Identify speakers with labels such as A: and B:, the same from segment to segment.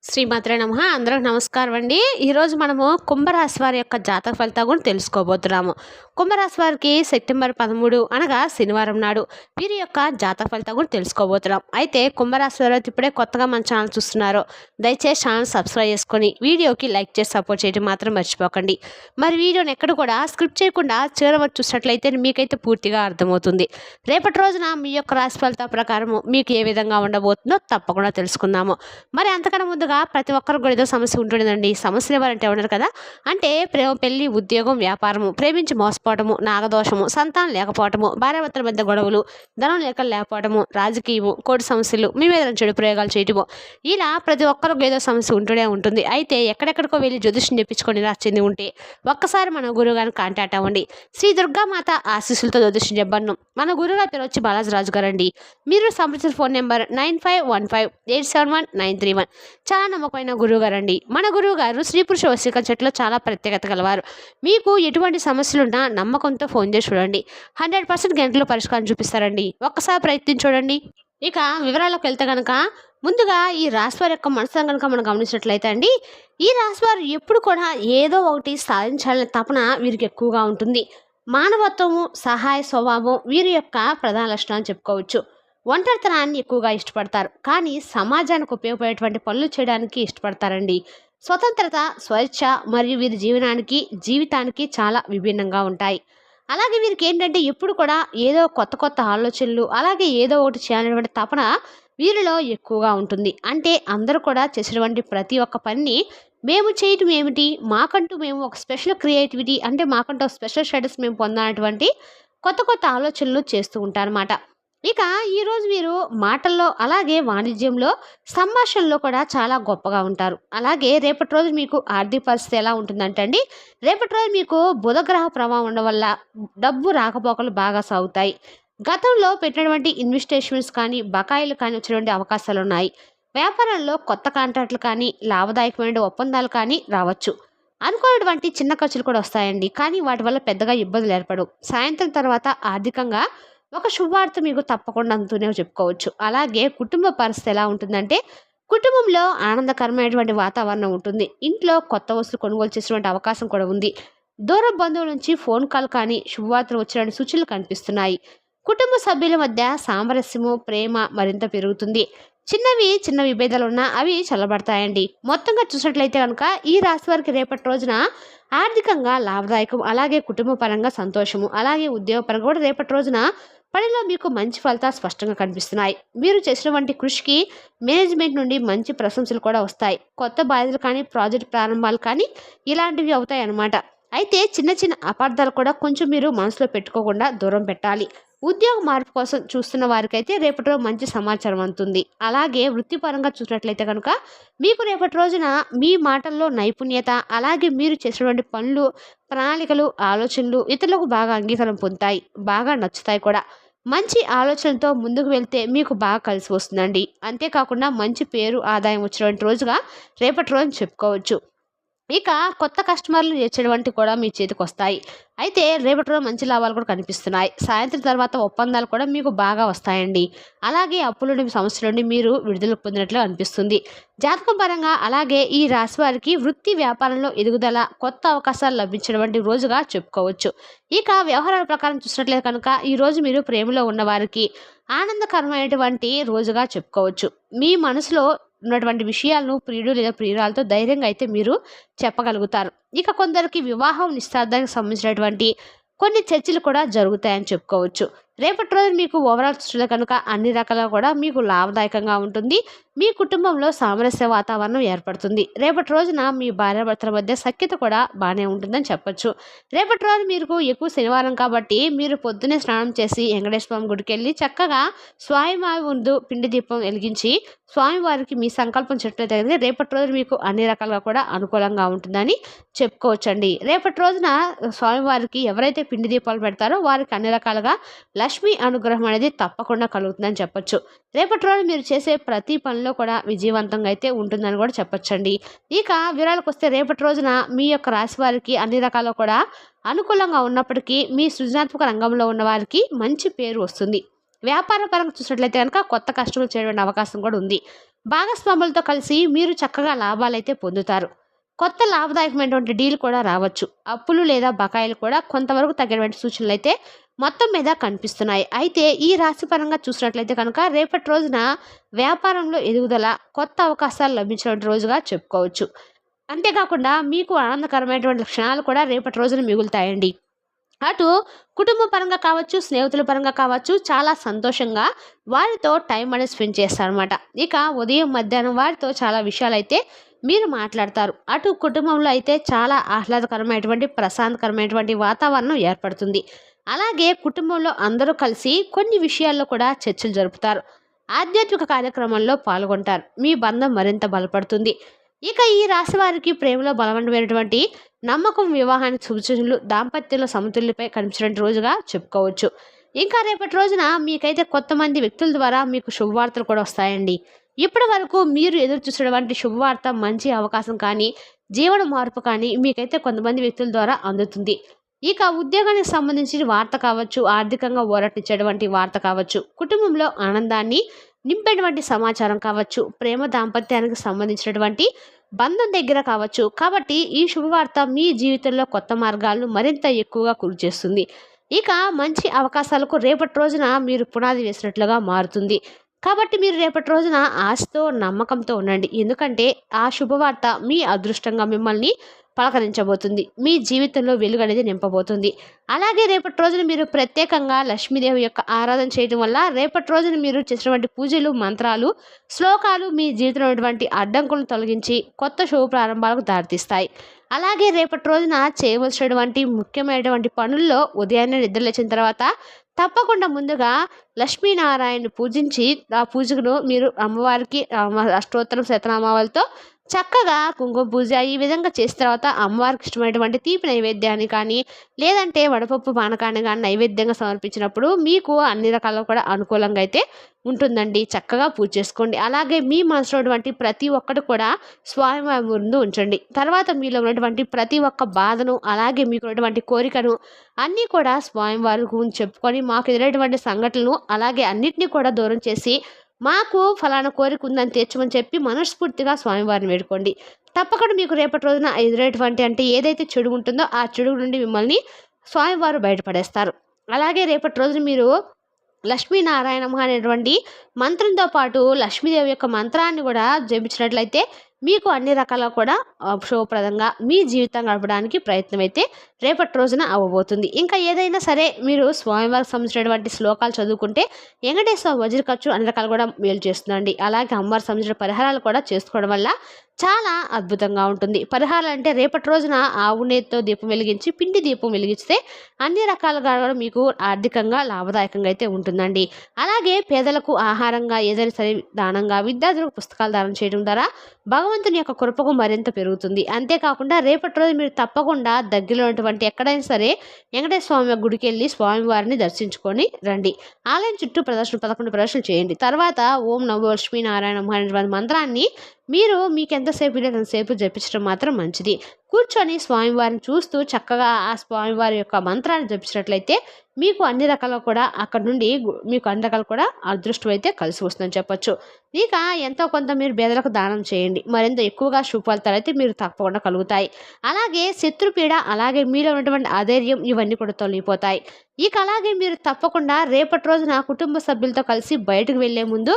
A: శ్రీమాత్రే నమః. అందరికి నమస్కారం అండి. ఈరోజు మనము కుంభరాశి వారి యొక్క జాతక ఫలితాలు కూడా తెలుసుకోబోతున్నాము. కుంభరాశి వారికి సెప్టెంబర్ 13 అనగా శనివారం నాడు వీరి యొక్క జాతక ఫలితాలు కూడా తెలుసుకోబోతున్నాం. అయితే కుంభరాశి వారు ఇప్పుడే కొత్తగా మన ఛానల్ చూస్తున్నారో దయచేసి ఛానల్ సబ్స్క్రైబ్ చేసుకొని వీడియోకి లైక్ చేసి సపోర్ట్ చేయడం మాత్రం మర్చిపోకండి. మరి వీడియోని ఎక్కడ కూడా స్క్రిప్ట్ చేయకుండా చివరి వరకు చూసినట్లయితే మీకైతే పూర్తిగా అర్థమవుతుంది. రేపటి రోజున మీ యొక్క రాశి ఫలితాల ప్రకారము మీకు ఏ విధంగా ఉండబోతుందో తప్పకుండా తెలుసుకుందాము. మరి అంతకన్నా ముందుగా ప్రతి ఒక్కరికి కూడా ఏదో సమస్య ఉంటుందండి. సమస్యలు ఎవరంటే ఉన్నారు కదా, అంటే ప్రేమ, పెళ్లి, ఉద్యోగం, వ్యాపారము, ప్రేమించి మోసపోవటము, నాగదోషము, సంతానం లేకపోవటము, భార్యాభర్తల మధ్య గొడవలు, ధనం లేకపోవటము, రాజకీయము, కోర్టు సమస్యలు, మీ మీద చెడు ప్రయోగాలు చేయటము, ఇలా ప్రతి ఒక్కరికి ఏదో సమస్య ఉంటూనే ఉంటుంది. అయితే ఎక్కడెక్కడికో వెళ్ళి జ్యోతిష్యం చెప్పించుకొని రాసింది ఉంటే ఒక్కసారి మన గురువు గారిని కాంటాక్ట్ అవ్వండి. శ్రీ దుర్గామాత ఆశీస్సులతో జ్యోతిష్యం చెప్పను. మన గురువుగారి పేరు వచ్చి బాలాజీ రాజు గారండి. మీరు సంప్రదించిన ఫోన్ నెంబర్ 9515871931. చాలా నమ్మకమైన గురువు గారు అండి. మన గురువు గారు స్త్రీ పురుష వశీకరణ చెట్లో చాలా ప్రత్యేకత గలవారు. మీకు ఎటువంటి సమస్యలున్నా నమ్మకంతో ఫోన్ చేసి చూడండి. 100% గంటలో పరిష్కారం చూపిస్తారండి. ఒక్కసారి ప్రయత్నించి చూడండి. ఇక వివరాలకు వెళ్తే కనుక ముందుగా ఈ రాశివారి యొక్క మనసును కనుక మనం గమనించినట్లయితే అండి, ఈ రాశివారు ఎప్పుడు కూడా ఏదో ఒకటి సాధించాలనే తపన వీరికి ఎక్కువగా ఉంటుంది. మానవత్వము, సహాయ స్వభావం వీరి యొక్క ప్రధాన లక్షణాలు చెప్పుకోవచ్చు. ఒంటరితనాన్ని ఎక్కువగా ఇష్టపడతారు, కానీ సమాజానికి ఉపయోగపడేటువంటి పనులు చేయడానికి ఇష్టపడతారండి. స్వతంత్రత, స్వేచ్ఛ మరియు వీరి జీవితానికి చాలా విభిన్నంగా ఉంటాయి. అలాగే వీరికి ఏంటంటే ఎప్పుడు కూడా ఏదో కొత్త కొత్త ఆలోచనలు, అలాగే ఏదో ఒకటి చేయాలనేటువంటి తపన వీరిలో ఎక్కువగా ఉంటుంది. అంటే అందరూ కూడా చేసేటువంటి ప్రతి ఒక్క పనిని మేము చేయటం ఏమిటి, మాకంటూ మేము ఒక స్పెషల్ క్రియేటివిటీ, అంటే మాకంటూ ఒక స్పెషల్ స్టేటస్ మేము పొందాలనేటువంటి కొత్త కొత్త ఆలోచనలు చేస్తూ ఉంటారన్నమాట. ఇక ఈరోజు మీరు మాటల్లో, అలాగే వాణిజ్యంలో, సంభాషణలో కూడా చాలా గొప్పగా ఉంటారు. అలాగే రేపటి రోజు మీకు ఆర్థిక పరిస్థితి ఎలా ఉంటుందంటే అండి, రేపటి రోజు మీకు బుధగ్రహ ప్రభావం ఉండడం వల్ల డబ్బు రాకపోకలు బాగా సాగుతాయి. గతంలో పెట్టినటువంటి ఇన్వెస్టిగేషన్స్ కానీ, బకాయిలు కానీ వచ్చినటువంటి అవకాశాలు ఉన్నాయి. వ్యాపారంలో కొత్త కాంట్రాక్టులు కానీ, లాభదాయకమైన ఒప్పందాలు కానీ రావచ్చు. అనుకున్నటువంటి చిన్న ఖర్చులు కూడా వస్తాయండి, కానీ వాటి వల్ల పెద్దగా ఇబ్బందులు ఏర్పడవు. సాయంత్రం తర్వాత ఆర్థికంగా ఒక శుభవార్త మీకు తప్పకుండా అందుతూనే చెప్పుకోవచ్చు. అలాగే కుటుంబ పరిస్థితి ఎలా ఉంటుందంటే, కుటుంబంలో ఆనందకరమైనటువంటి వాతావరణం ఉంటుంది. ఇంట్లో కొత్త వస్తువులు కొనుగోలు చేసినటువంటి అవకాశం కూడా ఉంది. దూర బంధువుల నుంచి ఫోన్ కాల్ కానీ శుభవార్తలు వచ్చినటువంటి సూచనలు కనిపిస్తున్నాయి. కుటుంబ సభ్యుల మధ్య సామరస్యము, ప్రేమ మరింత పెరుగుతుంది. చిన్న విభేదాలు ఉన్నా అవి చల్లబడతాయండి. మొత్తంగా చూసినట్లయితే కనుక ఈ రాశి వారికి రేపటి రోజున ఆర్థికంగా లాభదాయకం, అలాగే కుటుంబ పరంగా సంతోషము, అలాగే ఉద్యోగపరంగా కూడా రేపటి రోజున పనిలో మీకు మంచి ఫలితాలు స్పష్టంగా కనిపిస్తున్నాయి. మీరు చేసినటువంటి కృషికి మేనేజ్మెంట్ నుండి మంచి ప్రశంసలు కూడా వస్తాయి. కొత్త బాధ్యతలు కానీ, ప్రాజెక్ట్ ప్రారంభాలు కానీ ఇలాంటివి అవుతాయి అన్నమాట. అయితే చిన్న అపార్థాలు కూడా కొంచెం మీరు మనసులో పెట్టుకోకుండా దూరం పెట్టాలి. ఉద్యోగ మార్పు కోసం చూస్తున్న వారికైతే రేపటి రోజు మంచి సమాచారం అందుతుంది. అలాగే వృత్తిపరంగా చూసినట్లయితే కనుక మీకు రేపటి రోజున మీ మాటల్లో నైపుణ్యత, అలాగే మీరు చేసినటువంటి పనులు, ప్రణాళికలు, ఆలోచనలు ఇతరులకు బాగా అంగీకారం పొందుతాయి, బాగా నచ్చుతాయి కూడా. మంచి ఆలోచనలతో ముందుకు వెళ్తే మీకు బాగా కలిసి వస్తుందండి. అంతేకాకుండా మంచి పేరు, ఆదాయం వచ్చినటువంటి రోజుగా రేపటి రోజు చెప్పుకోవచ్చు. ఇక కొత్త కస్టమర్లు చేర్చేటువంటి కూడా మీ చేతికి వస్తాయి. అయితే రేపటి రోజు మంచి లాభాలు కూడా కనిపిస్తున్నాయి. సాయంత్రం తర్వాత ఒప్పందాలు కూడా మీకు బాగా వస్తాయండి. అలాగే అప్పుల నుండి, సమస్యల నుండి మీరు విడుదల పొందినట్లు అనిపిస్తుంది. జాతకం పరంగా అలాగే ఈ రాశి వారికి వృత్తి వ్యాపారంలో ఎదుగుదల, కొత్త అవకాశాలు లభించినటువంటి రోజుగా చెప్పుకోవచ్చు. ఇక వ్యవహారాల ప్రకారం చూసినట్లయితే కనుక ఈ రోజు మీరు ప్రేమలో ఉన్న వారికి ఆనందకరమైనటువంటి రోజుగా చెప్పుకోవచ్చు. మీ మనసులో ఉన్నటువంటి విషయాలను ప్రియుడు లేదా ప్రియురాలతో ధైర్యంగా అయితే మీరు చెప్పగలుగుతారు. ఇక కొందరికి వివాహం, నిశ్చితార్థానికి సంబంధించినటువంటి కొన్ని చర్చలు కూడా జరుగుతాయని చెప్పుకోవచ్చు. రేపటి రోజు మీకు ఓవరాల్ చూస్తే కనుక అన్ని రకాలుగా కూడా మీకు లాభదాయకంగా ఉంటుంది. మీ కుటుంబంలో సామరస్య వాతావరణం ఏర్పడుతుంది. రేపటి రోజున మీ భార్యాభర్తల మధ్య సఖ్యత కూడా బాగానే ఉంటుందని చెప్పొచ్చు. రేపటి రోజు మీకు ఎక్కువ శనివారం కాబట్టి మీరు పొద్దున్నే స్నానం చేసి వెంకటేశ్వర స్వామి గుడికి వెళ్ళి చక్కగా స్వామివారి ముందు పిండి దీపం వెలిగించి స్వామివారికి మీ సంకల్పం చెప్పినట్లయితే రేపటి రోజు మీకు అన్ని రకాలుగా కూడా అనుకూలంగా ఉంటుందని చెప్పుకోవచ్చండి. రేపటి రోజున స్వామివారికి ఎవరైతే పిండి దీపాలు పెడతారో వారికి అన్ని రకాలుగా లక్ష్మి అనుగ్రహం అనేది తప్పకుండా కలుగుతుందని చెప్పొచ్చు. రేపటి రోజు మీరు చేసే ప్రతి పనిలో కూడా విజయవంతంగా అయితే ఉంటుందని కూడా చెప్పొచ్చండి. ఇక వివరాలకు వస్తే రేపటి రోజున మీ యొక్క రాశి వారికి అన్ని రకాలు కూడా అనుకూలంగా ఉన్నప్పటికీ మీ సృజనాత్మక రంగంలో ఉన్న వారికి మంచి పేరు వస్తుంది. వ్యాపార పరంగా చూసినట్లయితే కనుక కొత్త కస్టమర్లు చేయడానికి అవకాశం కూడా ఉంది. భాగస్వాములతో కలిసి మీరు చక్కగా లాభాలైతే పొందుతారు. కొత్త లాభదాయకమైనటువంటి డీల్ కూడా రావచ్చు. అప్పులు లేదా బకాయిలు కూడా కొంతవరకు తగ్గేటువంటి సూచనలైతే మొత్తం మీద కనిపిస్తున్నాయి. అయితే ఈ రాశి పరంగా చూసినట్లయితే కనుక రేపటి రోజున వ్యాపారంలో ఎదుగుదల, కొత్త అవకాశాలు లభించినటువంటి రోజుగా చెప్పుకోవచ్చు. అంతేకాకుండా మీకు ఆనందకరమైనటువంటి క్షణాలు కూడా రేపటి రోజున మిగులుతాయండి. అటు కుటుంబ పరంగా కావచ్చు, స్నేహితుల పరంగా కావచ్చు, చాలా సంతోషంగా వారితో టైం అనేది స్పెండ్ చేస్తారనమాట. ఇక ఉదయం, మధ్యాహ్నం వారితో చాలా విషయాలైతే మీరు మాట్లాడతారు. అటు కుటుంబంలో అయితే చాలా ఆహ్లాదకరమైనటువంటి, ప్రశాంతకరమైనటువంటి వాతావరణం ఏర్పడుతుంది. అలాగే కుటుంబంలో అందరూ కలిసి కొన్ని విషయాల్లో కూడా చర్చలు జరుపుతారు. ఆధ్యాత్మిక కార్యక్రమంలో పాల్గొంటారు. మీ బంధం మరింత బలపడుతుంది. ఇక ఈ రాశి వారికి ప్రేమలో బలవంతమైనటువంటి నమ్మకం, వివాహానికి సూచనలు, దాంపత్యంలో సమతుల్యపై కనిపించిన రోజుగా చెప్పుకోవచ్చు. ఇంకా రేపటి రోజున మీకైతే కొంతమంది వ్యక్తుల ద్వారా మీకు శుభవార్తలు కూడా వస్తాయండి. ఇప్పటి వరకు మీరు ఎదురు చూసినటువంటి శుభవార్త, మంచి అవకాశం కానీ, జీవన మార్పు కానీ మీకైతే కొంతమంది వ్యక్తుల ద్వారా అందుతుంది. ఇక ఉద్యోగానికి సంబంధించిన వార్త కావచ్చు, ఆర్థికంగా ఊరటిచ్చేటువంటి వార్త కావచ్చు, కుటుంబంలో ఆనందాన్ని నింపేటువంటి సమాచారం కావచ్చు, ప్రేమ, దాంపత్యానికి సంబంధించినటువంటి బంధం దగ్గర కావచ్చు. కాబట్టి ఈ శుభవార్త మీ జీవితంలో కొత్త మార్గాలను మరింత ఎక్కువగా కృషి చేస్తుంది. ఇక మంచి అవకాశాలకు రేపటి రోజున మీరు పునాది వేసినట్లుగా మారుతుంది. కాబట్టి మీరు రేపటి రోజున ఆశతో, నమ్మకంతో ఉండండి. ఎందుకంటే ఆ శుభవార్త మీ అదృష్టంగా మిమ్మల్ని పలకరించబోతుంది. మీ జీవితంలో వెలుగు అనేది నింపబోతుంది. అలాగే రేపటి రోజున మీరు ప్రత్యేకంగా లక్ష్మీదేవి యొక్క ఆరాధన చేయడం వల్ల రేపటి రోజున మీరు చేసినటువంటి పూజలు, మంత్రాలు, శ్లోకాలు మీ జీవితంలో ఉన్నటువంటి అడ్డంకులను తొలగించి కొత్త శుభ ప్రారంభాలకు దారితీస్తాయి. అలాగే రేపటి రోజున చేయవలసినటువంటి ముఖ్యమైనటువంటి పనుల్లో ఉదయాన్నే నిద్రలేచిన తర్వాత తప్పకుండా ముందుగా లక్ష్మీనారాయణని పూజించి ఆ పూజను మీరు అమ్మవారికి అష్టోత్తరం, శతనామాలతో చక్కగా కుంకుమ పూజ ఈ విధంగా చేసిన తర్వాత అమ్మవారికి ఇష్టమైనటువంటి తీపి నైవేద్యాన్ని కానీ, లేదంటే వడపప్పు పానకాన్ని కానీ నైవేద్యంగా సమర్పించినప్పుడు మీకు అన్ని రకాల కూడా అనుకూలంగా అయితే ఉంటుందండి. చక్కగా పూజ చేసుకోండి. అలాగే మీ మనసులో ఉన్నటువంటి ప్రతి ఒక్కటి కూడా స్వామివారి ముందు ఉంచండి. తర్వాత మీలో ఉన్నటువంటి ప్రతి ఒక్క బాధను, అలాగే మీకు ఉన్నటువంటి కోరికను అన్నీ కూడా స్వామివారి గురించి చెప్పుకొని, మాకు ఎదురైనటువంటి సంఘటనలు అలాగే అన్నిటినీ కూడా దూరం చేసి మాకు ఫలానా కోరిక ఉందని తీర్చమని చెప్పి మనస్ఫూర్తిగా స్వామివారిని వేడుకోండి. తప్పకుండా మీకు రేపటి రోజున ఎదురేటువంటి అంటే ఏదైతే చెడు ఉంటుందో ఆ చెడు నుండి మిమ్మల్ని స్వామివారు బయటపడేస్తారు. అలాగే రేపటి రోజున మీరు లక్ష్మీనారాయణమ అనేటువంటి మంత్రంతో పాటు లక్ష్మీదేవి యొక్క మంత్రాన్ని కూడా జపించినట్లయితే మీకు అన్ని రకాల కూడా శుభప్రదంగా మీ జీవితం గడపడానికి ప్రయత్నం అయితే రేపటి రోజున అవ్వబోతుంది. ఇంకా ఏదైనా సరే మీరు స్వామివారికి సంబంధించినటువంటి శ్లోకాలు చదువుకుంటే వెంకటేశ్వర వజ్ర ఖర్చు అన్ని రకాలు కూడా మేలు చేస్తుందండి. అలాగే అమ్మవారికి సంబంధించిన పరిహారాలు కూడా చేసుకోవడం వల్ల చాలా అద్భుతంగా ఉంటుంది. పరిహారాలు అంటే రేపటి రోజున ఆవు నేతితో దీపం వెలిగించి, పిండి దీపం వెలిగిస్తే అన్ని రకాలుగా కూడా మీకు ఆర్థికంగా లాభదాయకంగా అయితే ఉంటుందండి. అలాగే పేదలకు ఆహారంగా ఏదైనా సరే దానంగా, విద్యార్థులకు పుస్తకాలు దానం చేయడం ద్వారా భగవంతుని యొక్క కృపకు మరింత పెరుగుతుంది. అంతేకాకుండా రేపటి రోజు మీరు తప్పకుండా దగ్గరలో ఉన్నటువంటి ఎక్కడైనా సరే వెంకటేశ్వర స్వామి గుడికి వెళ్ళి స్వామివారిని దర్శించుకొని రండి. ఆలయం చుట్టూ 11 ప్రదర్శనలు చేయండి. తర్వాత ఓం నమో లక్ష్మీ నారాయణ అనేటువంటి మంత్రాన్ని మీరు మీకు ఎంతసేపు వీలైతే అంతసేపు జపించడం మాత్రం మంచిది. కూర్చొని స్వామివారిని చూస్తూ చక్కగా ఆ స్వామివారి యొక్క మంత్రాన్ని జపించినట్లయితే మీకు అన్ని రకాల కూడా అక్కడ నుండి మీకు అన్ని రకాలు కూడా అదృష్టం అయితే కలిసి వస్తుందని చెప్పొచ్చు. ఇక ఎంతో కొంత మీరు పేదలకు దానం చేయండి. మరింత ఎక్కువగా శుభ ఫలితాలు అయితే మీరు తప్పకుండా కలుగుతాయి. అలాగే శత్రుపీడ, అలాగే మీలో ఉన్నటువంటి అధైర్యం ఇవన్నీ కూడా తొలగిపోతాయి. ఇక అలాగే మీరు తప్పకుండా రేపటి రోజున కుటుంబ సభ్యులతో కలిసి బయటకు వెళ్లే ముందు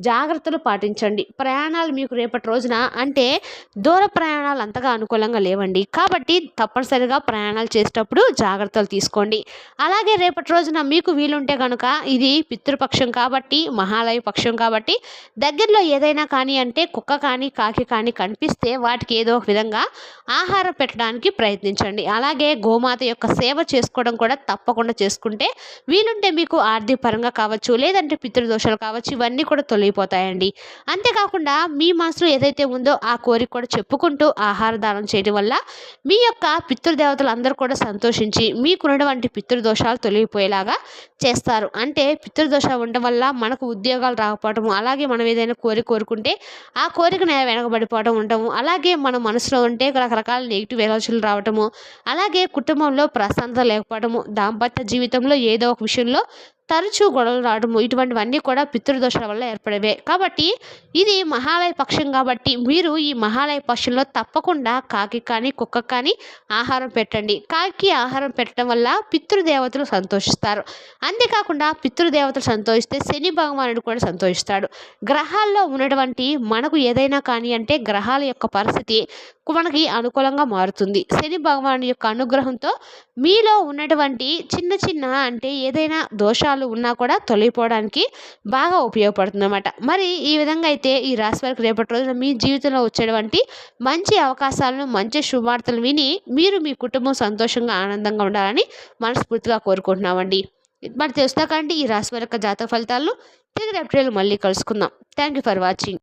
A: జాగ్రత్తలు పాటించండి. ప్రయాణాలు మీకు రేపటి రోజున అంటే దూర ప్రయాణాలు అంతగా అనుకూలంగా లేవండి. కాబట్టి తప్పనిసరిగా ప్రయాణాలు చేసేటప్పుడు జాగ్రత్తలు తీసుకోండి. అలాగే రేపటి రోజున మీకు వీలుంటే కనుక ఇది పితృపక్షం కాబట్టి, మహాలయ పక్షం కాబట్టి దగ్గరలో ఏదైనా కానీ అంటే కుక్క కానీ, కాకి కానీ కనిపిస్తే వాటికి ఏదో ఒక విధంగా ఆహారం పెట్టడానికి ప్రయత్నించండి. అలాగే గోమాత యొక్క సేవ చేసుకోవడం కూడా తప్పకుండా చేసుకుంటే వీలుంటే మీకు ఆర్థిక పరంగా కావచ్చు, లేదంటే పితృదోషాలు కావచ్చు, ఇవన్నీ కూడా తొలగిపోతాయండి. అంతేకాకుండా మీ మనసులో ఏదైతే ఉందో ఆ కోరిక కూడా చెప్పుకుంటూ ఆహార దానం చేయడం వల్ల మీ యొక్క పితృదేవతలు అందరూ కూడా సంతోషించి మీకున్నటువంటి పితృదోషాలు తొలగిపోయేలాగా చేస్తారు. అంటే పితృదోషం ఉండడం వల్ల మనకు ఉద్యోగాలు రాకపోవడం, అలాగే మనం ఏదైనా కోరుకుంటే ఆ కోరిక వెనకబడిపోవడం ఉండము, అలాగే మన మనసులో ఉంటే రకరకాల నెగిటివ్ ఆలోచనలు రావటము, అలాగే కుటుంబంలో ప్రశాంతత లేకపోవడము, దాంపత్య జీవితంలో ఏదో ఒక విషయంలో తరచూ గొడవలు రావడము ఇటువంటివన్నీ కూడా పితృదోషాల వల్ల ఏర్పడేవే. కాబట్టి ఇది మహాలయ పక్షం కాబట్టి మీరు ఈ మహాలయ పక్షంలో తప్పకుండా కాకి కానీ కుక్కకి కానీ ఆహారం పెట్టండి. కాకి ఆహారం పెట్టడం వల్ల పితృదేవతలు సంతోషిస్తారు. అంతేకాకుండా పితృదేవతలు సంతోషిస్తే శని భగవానుడు కూడా సంతోషిస్తాడు. గ్రహాల్లో ఉన్నటువంటి మనకు ఏదైనా కానీ అంటే గ్రహాల యొక్క పరిస్థితి మనకి అనుకూలంగా మారుతుంది. శని భగవాను యొక్క అనుగ్రహంతో మీలో ఉన్నటువంటి చిన్న చిన్న అంటే ఏదైనా దోషాలు ఉన్నా కూడా తొలగిపోవడానికి బాగా ఉపయోగపడుతుందన్నమాట. మరి ఈ విధంగా అయితే ఈ రాశి వారికి రేపటి రోజున మీ జీవితంలో వచ్చేటువంటి మంచి అవకాశాలను మంచి శుభవార్తలు విని మీరు మీ కుటుంబం సంతోషంగా ఆనందంగా ఉండాలని మనస్ఫూర్తిగా కోరుకుంటున్నామండి. మరి తెలుస్తాకండి ఈ రాశి వారి యొక్క జాతక ఫలితాలను తిరిగి రేపటి రోజు మళ్ళీ కలుసుకుందాం. Thank you for watching.